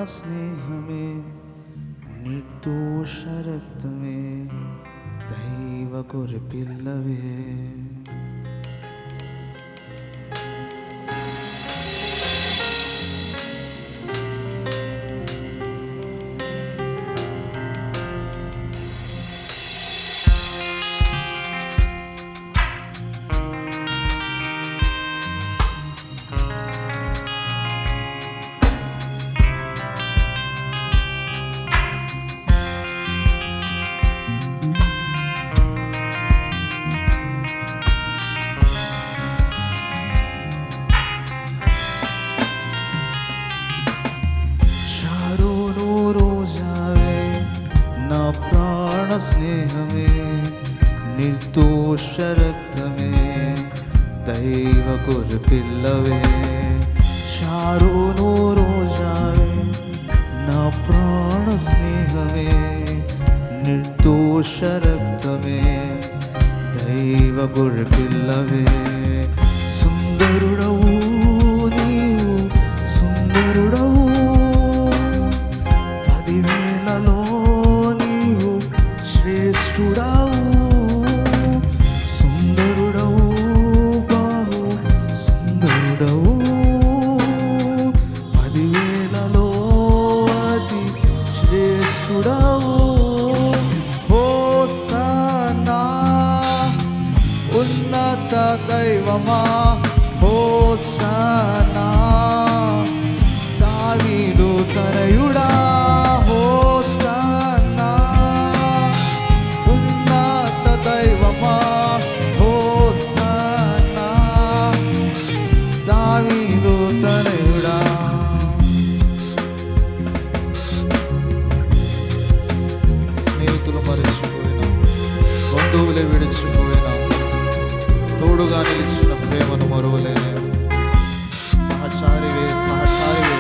స్నేహమే నిర్దోష రక్తమే దైవ గొర్రె పిల్లవే. స్నేహమే నిర్దోష రక్తమే దైవ గొర్రె పిల్లవే. షారోను రోజావే నా ప్రాణ స్నేహమే నిర్దోష రక్తమే దైవ గొర్రె పిల్లవే. సుందరుడవు నీవు సుందరుడవు, 10,000లో శ్రేష్ఠుడవు. సుందరుడవు బాహు సుందరుడవు, 10,000లో అతి శ్రేష్ఠుడవు. హోసన్నా ఉన్నత దైవమా, హోసన్నా దావీదు తనయుడా. స్నేహితులు మరిచిపోయినా, బంధువులే విడిచిపోయినా, తోడుగా నిలిచిన ప్రేమను మరువలేనే. సహచారివే సహచారివే,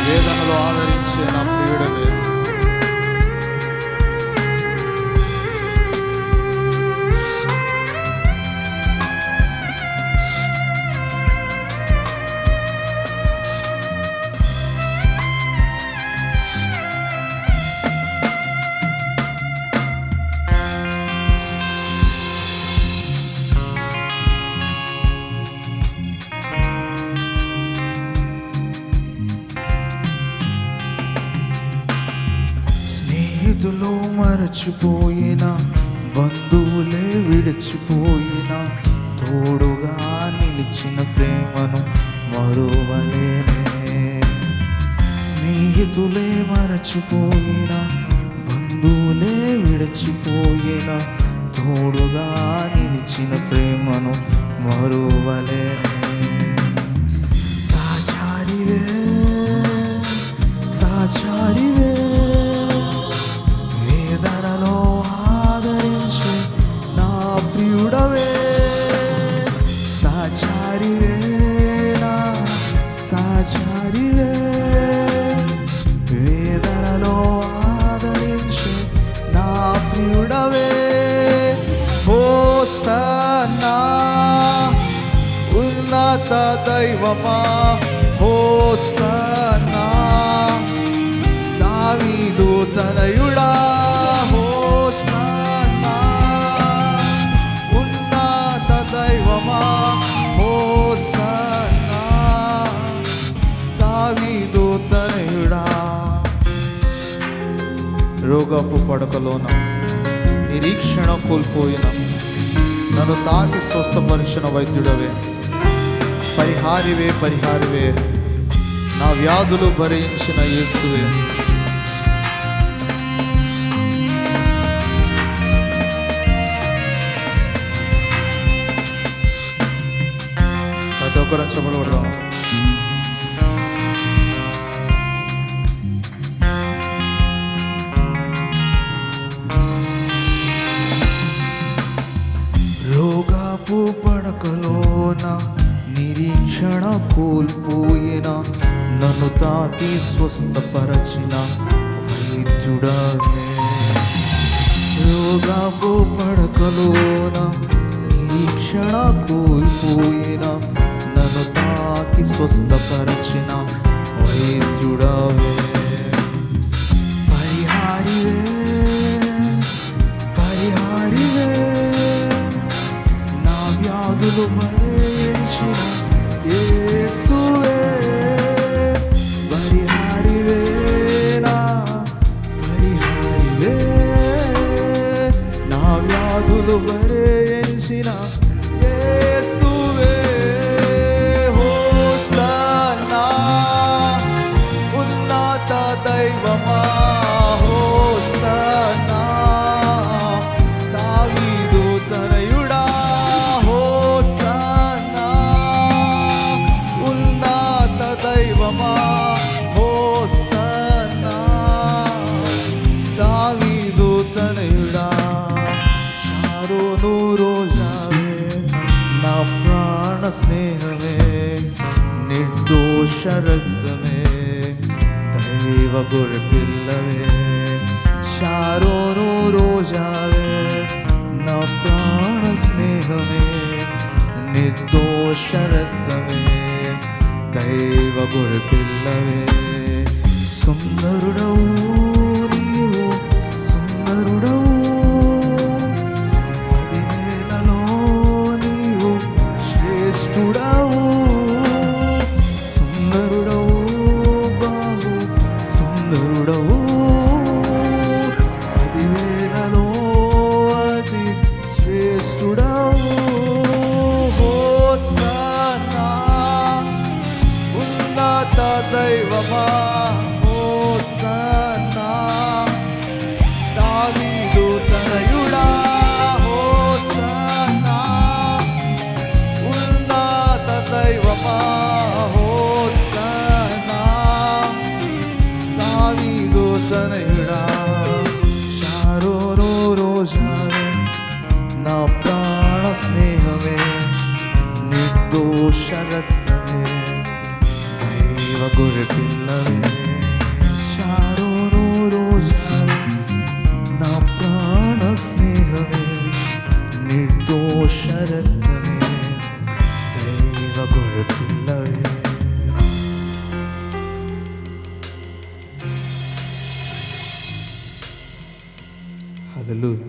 వేదనలో ఆదరించే నా ప్రియుడవే. స్నేహితులు మరచిపోయిన, బంధువులే విడిచిపోయిన, తోడుగా నిలిచిన ప్రేమను మరువలేనే. స్నేహితులే మరచిపోయిన, బంధువులే విడిచిపోయిన, తోడుగా నిలిచిన ప్రేమను మరువలేనే. సాచారివే సాచారివే, వేదనలో ఆదరించే నా ప్రియుడవే. సాచారివే నా సాచారివే, వేదనలో ఆదరించే నా ప్రియుడవే. హోసన్నా ఉన్నత దైవమా, హోసన్నా దావీదు తనయుడా. హోసన్నా ఉన్నత దైవమా, హోసన్నా దావీదు తనయుడా. రోగపు పడకలోన నిరీక్షణ కోల్పోయిన, నన్ను తాకి స్వస్థపరిచిన వైద్యుడవే. పరిహారివే పరిహారివే, నా వ్యాధులు భరించిన యేసువే. ప్రతి ఒక్కరు చెప్పబడదాం. రోగపు పడకలోన నిరీక్షణ కోల్పోయిన, నన్ను తాకి స్వస్థపరచిన వైద్యుడవే. రోగపు పడకలోన నిరీక్షణ కోల్పోయిన, నన్ను తాకి స్వస్థపరచిన వైద్యుడవే. శ్రేష్ఠుడవే, పరిహారివే పరిహారివే, నా వ్యాధులు భరించిన యేసువే, పరిహారివే నా పరిహారివే, నా వ్యాధులు భరించిన యేసువే. హోసన్నా ఉన్నత దైవమా, హోసన్నా దావీదు తనయుడా, హోసన్నా ఉన్నత దైవమా, హోసన్నా దావీదు తనయుడా. షారోను రోజావే, నా ప్రాణ స్నేహమే, నిర్దోష రక్తమే, దైవ గొర్రె పిల్లవే. షారోను రోజావే, నా ప్రాణ స్నేహమే, నిర్దోష రక్తమే, దైవ గొర్రె పిల్లవే. సుందరుడవు నీవు, సుందరుడవు, 10,000లో నీవు శ్రేష్ఠుడవు. సుందరుడవు, బాహు సుందరుడవు, 10,000లో అతి శ్రేష్ఠుడవు. హోసన్నా ఉన్నత దైవమా, హోసన్నా దావీదు తనయుడా, హోసన్నా ఉన్నత దైవమా, హోసన్నా దావీదు తనయుడా. షారోను రోజావే, నా ప్రాణ స్నేహమే, నిర్దోష రక్తమే, దైవ గొర్రె పిల్లవే. షారోను రోజావే, నా ప్రాణ స్నేహమే, నిర్దోష రక్తమే, దైవ గొర్రె పిల్లవే. హల్లెలూయా.